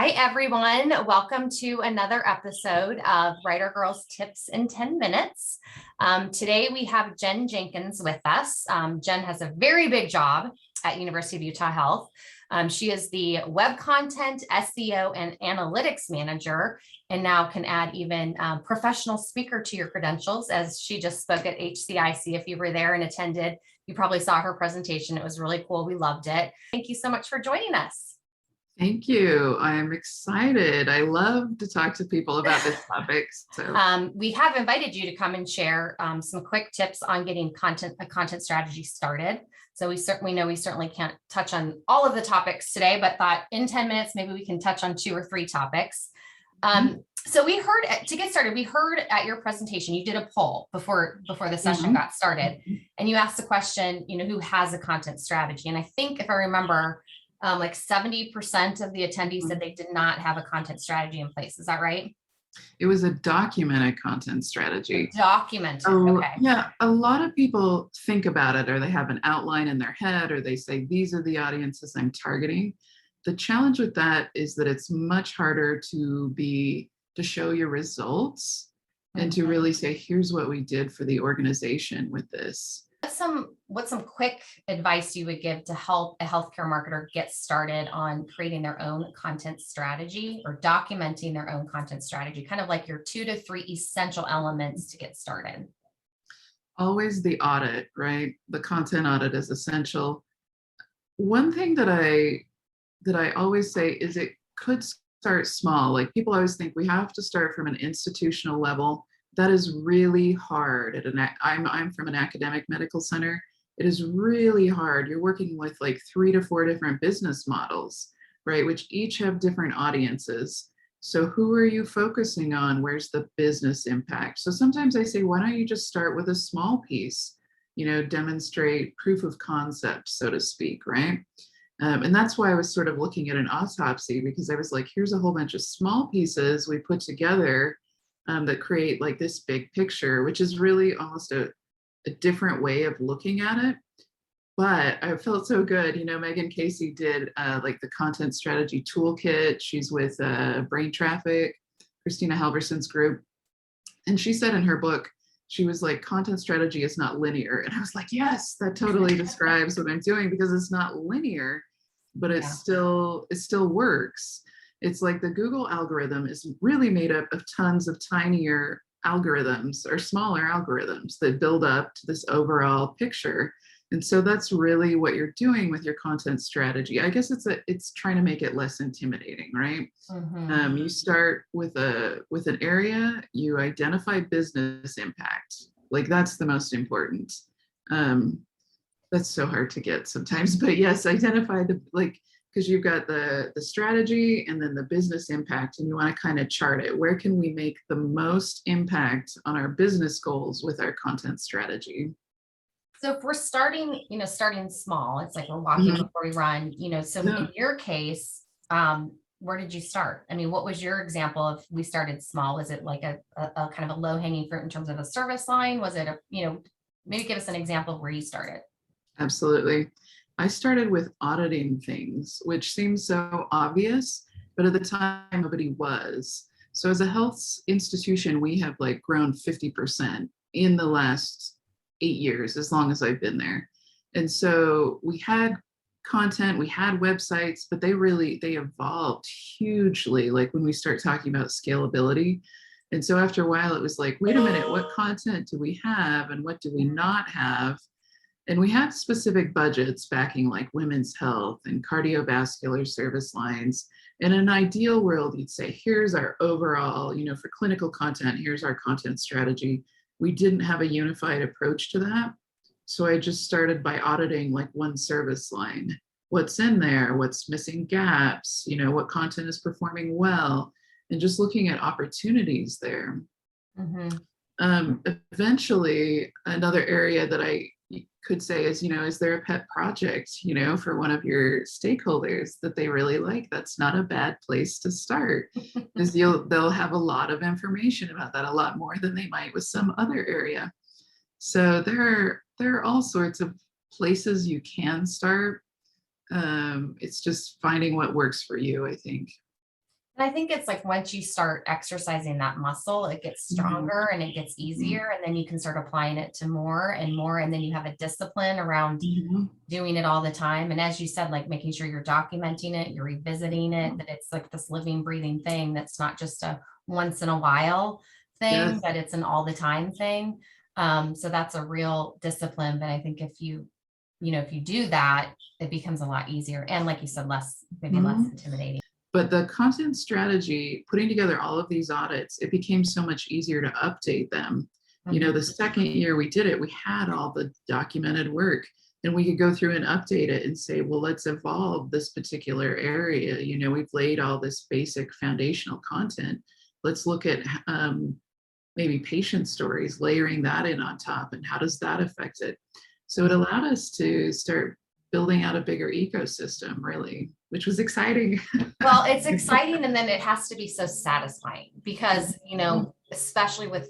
Hi, everyone. Welcome to another episode of WriterGirl's Tips in 10 Minutes. Today, we have Jen Jenkins with us. Jen has a very big job at University of Utah Health. She is the Web Content, SEO, and Analytics Manager, and now can add even professional speaker to your credentials, as she just spoke at HCIC. If you were there and attended, you probably saw her presentation. It was really cool. We loved it. Thank you so much for joining us. Thank you. I'm excited. I love to talk to people about this topic. So we have invited you to come and share some quick tips on getting a content strategy started. So we certainly can't touch on all of the topics today, but thought in 10 minutes, maybe we can touch on 2 or 3 topics. So we heard, to get started, we heard at your presentation, you did a poll before the session got started, and you asked the question, who has a content strategy? And I think if I remember, like 70% of the attendees said they did not have a content strategy in place. Is that right? It was a documented content strategy. Documented. Okay. Yeah, a lot of people think about it, or they have an outline in their head, or they say, these are the audiences I'm targeting. The challenge with that is that it's much harder to show your results and to really say, here's what we did for the organization with this. What's some quick advice you would give to help a healthcare marketer get started on creating their own content strategy or documenting their own content strategy, kind of like your 2 to 3 essential elements to get started? Always the audit, right? The content audit is essential. One thing that I always say is it could start small. Like, people always think we have to start from an institutional level. That is really hard. I'm from an academic medical center. It is really hard. You're working with like 3 to 4 different business models, right? Which each have different audiences. So who are you focusing on? Where's the business impact? So sometimes I say, why don't you just start with a small piece, demonstrate proof of concept, so to speak, right? And that's why I was sort of looking at an autopsy, because I was like, here's a whole bunch of small pieces we put together that create like this big picture, which is really almost a different way of looking at it. But I felt so good. Megan Casey did like the content strategy toolkit. She's with Brain Traffic, Christina Halverson's group. And she said in her book, she was like, content strategy is not linear. And I was like, yes, that totally describes what I'm doing, because it's not linear, but it still works. It's like the Google algorithm is really made up of tons of tinier algorithms or smaller algorithms that build up to this overall picture. And so that's really what you're doing with your content strategy. I guess it's trying to make it less intimidating, right? You start with an area, you identify business impact. Like, that's the most important. That's so hard to get sometimes, but yes, identify because you've got the strategy and then the business impact, and you want to kind of chart it. Where can we make the most impact on our business goals with our content strategy? So if we're starting small, it's like we're walking before we run, so in your case, where did you start? I mean, what was your example of we started small? Was it like a kind of a low hanging fruit in terms of a service line? Was it maybe give us an example of where you started? Absolutely. I started with auditing things, which seems so obvious, but at the time nobody was. So as a health institution, we have like grown 50% in the last 8 years, as long as I've been there. And so we had content, we had websites, but they evolved hugely, like when we start talking about scalability. And so after a while, it was like, wait a minute, what content do we have and what do we not have? And we had specific budgets backing like women's health and cardiovascular service lines. In an ideal world, you'd say, here's our overall, for clinical content, here's our content strategy. We didn't have a unified approach to that. So I just started by auditing like one service line. What's in there? What's missing gaps? What content is performing well? And just looking at opportunities there. Eventually, another area that I could say is there a pet project, for one of your stakeholders that they really like? That's not a bad place to start, because they'll have a lot of information about that, a lot more than they might with some other area. So there are all sorts of places you can start. It's just finding what works for you, I think. And I think it's like once you start exercising that muscle, it gets stronger and it gets easier. And then you can start applying it to more and more. And then you have a discipline around doing it all the time. And as you said, like making sure you're documenting it, you're revisiting it, that it's like this living, breathing thing that's not just a once in a while thing, Yes. but it's an all the time thing. So that's a real discipline. But I think if you do that, it becomes a lot easier. And like you said, maybe less intimidating. But the content strategy, putting together all of these audits, it became so much easier to update them. The second year we did it, we had all the documented work, and we could go through and update it and say, well, let's evolve this particular area. We've laid all this basic foundational content. Let's look at maybe patient stories, layering that in on top, and how does that affect it? So it allowed us to start building out a bigger ecosystem, really, which was exciting. Well, it's exciting, and then it has to be so satisfying because, especially with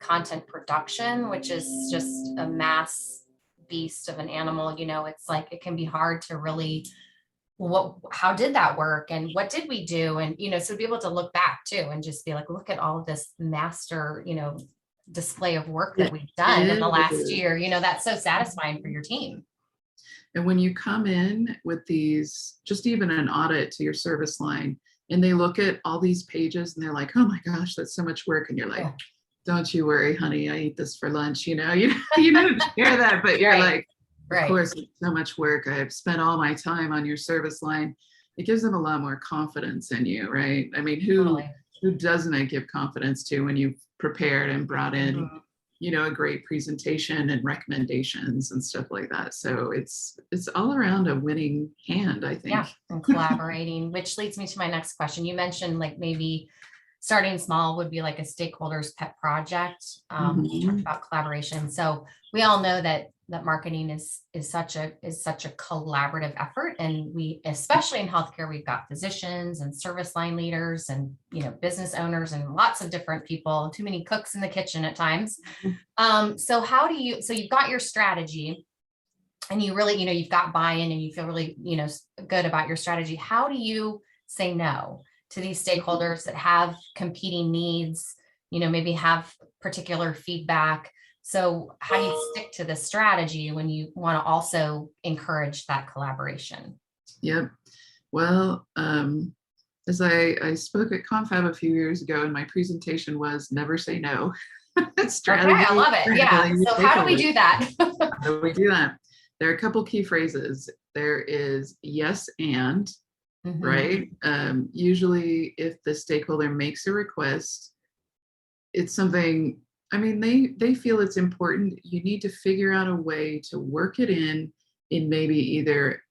content production, which is just a mass beast of an animal, it's like it can be hard to really, how did that work and what did we do? And, so be able to look back too and just be like, look at all of this master, display of work that we've done in the last year, that's so satisfying for your team. And when you come in with these, just even an audit to your service line, and they look at all these pages and they're like, oh my gosh, that's so much work. And you're like, don't you worry, honey, I eat this for lunch. You don't share that, but you're like, of course, it's so much work. I've spent all my time on your service line. It gives them a lot more confidence in you, right? I mean, who doesn't it give confidence to when you've prepared and brought in a great presentation and recommendations and stuff like that. So it's all around a winning hand, I think. Yeah, and collaborating, which leads me to my next question. You mentioned like maybe starting small would be like a stakeholder's pet project. You talked about collaboration. So we all know that marketing is such a collaborative effort. And we, especially in healthcare, we've got physicians and service line leaders and, business owners and lots of different people, too many cooks in the kitchen at times. So you've got your strategy and you really, you've got buy-in and you feel really, good about your strategy. How do you say no to these stakeholders that have competing needs, maybe have particular feedback? So how do you stick to the strategy when you want to also encourage that collaboration? Yep. Well, as I spoke at Confab a few years ago, and my presentation was never say no. Strategy. Okay, I love it. Yeah. So how do we do that? How do we do that? There are a couple key phrases. There is yes and, right? Usually if the stakeholder makes a request, it's something, they feel it's important. You need to figure out a way to work it in maybe either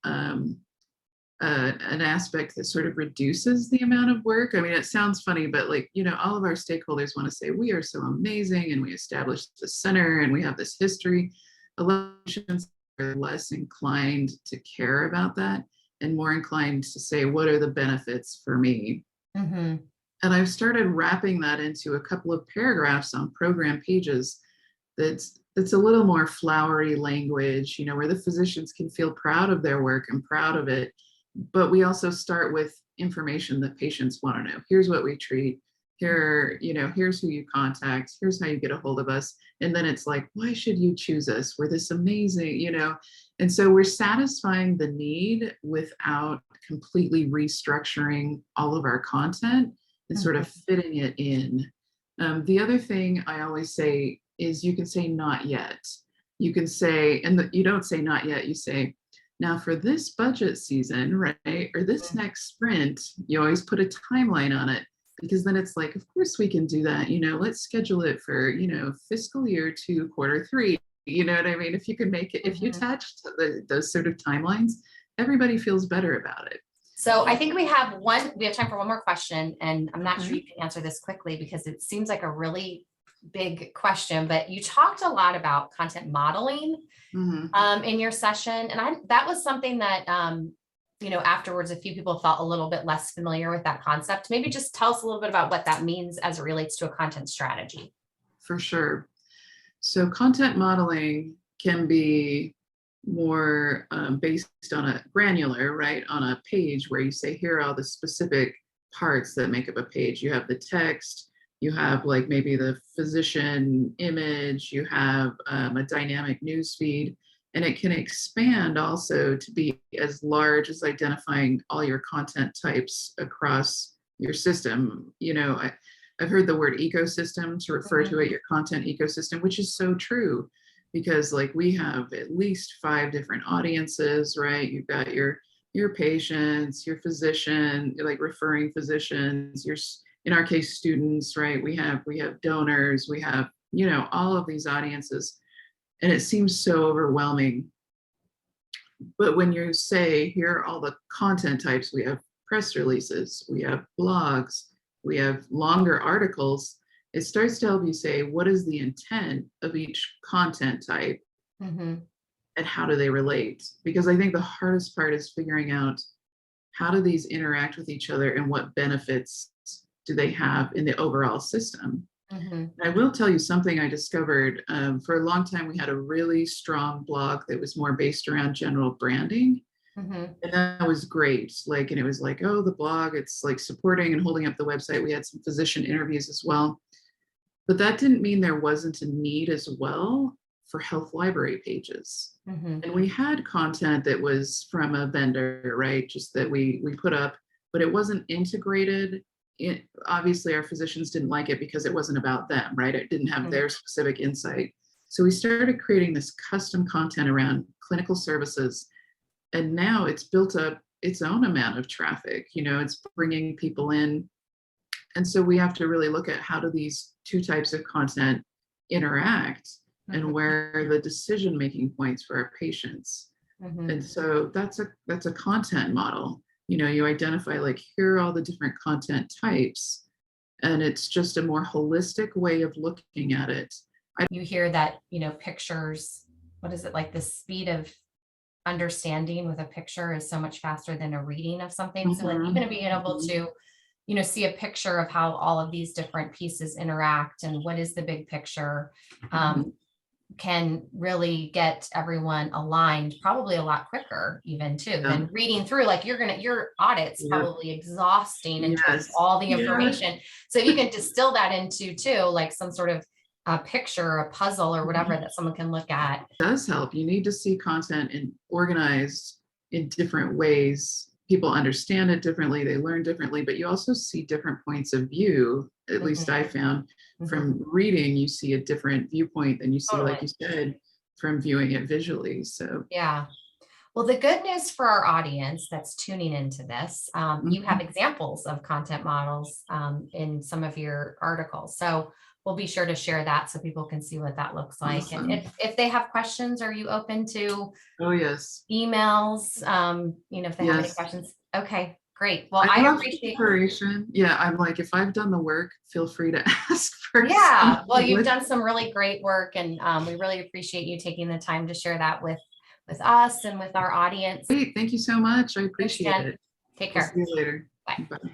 an aspect that sort of reduces the amount of work. It sounds funny, but all of our stakeholders want to say, we are so amazing and we established the center and we have this history. A lot of patients are less inclined to care about that and more inclined to say, what are the benefits for me? And I've started wrapping that into a couple of paragraphs on program pages that's a little more flowery language, where the physicians can feel proud of their work and proud of it. But we also start with information that patients want to know. Here's what we treat. Here's who you contact. Here's how you get a hold of us. And then it's like, why should you choose us? We're this amazing, And so we're satisfying the need without completely restructuring all of our content and sort of fitting it in. The other thing I always say is you can say not yet. You can say, you don't say not yet, you say, now for this budget season, right, or this next sprint, you always put a timeline on it, because then it's like, of course we can do that. Let's schedule it for, fiscal year 2, quarter 3. You know what I mean? If you can make it, if you attach those sort of timelines, everybody feels better about it. So I think we have time for one more question, and I'm not sure you can answer this quickly because it seems like a really big question, but you talked a lot about content modeling in your session. And that was something that, afterwards, a few people felt a little bit less familiar with that concept. Maybe just tell us a little bit about what that means as it relates to a content strategy. For sure. So content modeling can be more based on a granular, right, on a page where you say, here are all the specific parts that make up a page. You have the text, you have like maybe the physician image, you have a dynamic news feed, and it can expand also to be as large as identifying all your content types across your system. I've heard the word ecosystem to refer to it, your content ecosystem, which is so true, because like we have at least 5 different audiences, right? You've got your patients, your physician, like referring physicians, in our case, students, right? We have donors, we have, all of these audiences, and it seems so overwhelming. But when you say, here are all the content types, we have press releases, we have blogs, we have longer articles, it starts to help you say, what is the intent of each content type? Mm-hmm. And how do they relate? Because I think the hardest part is figuring out how do these interact with each other and what benefits do they have in the overall system. Mm-hmm. I will tell you something I discovered. For a long time, we had a really strong blog that was more based around general branding. Mm-hmm. And that was great. And it was like, oh, the blog, it's like supporting and holding up the website. We had some physician interviews as well. But that didn't mean there wasn't a need as well for health library pages. Mm-hmm. And we had content that was from a vendor, right? Just that we put up, but it wasn't integrated. Obviously, our physicians didn't like it because it wasn't about them, right? It didn't have their specific insight. So we started creating this custom content around clinical services. And now it's built up its own amount of traffic. It's bringing people in. And so we have to really look at how do these 2 types of content interact, and where are the decision-making points for our patients. Mm-hmm. And so that's a content model. You identify like, here are all the different content types, and it's just a more holistic way of looking at it. You hear that, pictures, what is it, like the speed of understanding with a picture is so much faster than a reading of something. So like even being able to, see a picture of how all of these different pieces interact and what is the big picture, can really get everyone aligned probably a lot quicker even too than reading through. Like your audit's probably exhausting in terms of all the information. So you can distill that into too, like some sort of a picture, a puzzle or whatever that someone can look at. It does help. You need to see content organized in different ways. People understand it differently, they learn differently, but you also see different points of view. At least I found from reading, you see a different viewpoint than you see, like you said, from viewing it visually. So yeah. Well, the good news for our audience that's tuning into this, you have examples of content models in some of your articles. So we'll be sure to share that so people can see what that looks like. Awesome. And if they have questions, are you open to emails? If they have any questions? Okay, great. Well, I appreciate preparation. Yeah, I'm like, if I've done the work, feel free to ask for. Yeah, well, you've done some really great work, and we really appreciate you taking the time to share that with us and with our audience. Great, thank you so much. I appreciate it. Take care. See you later. Bye. Bye.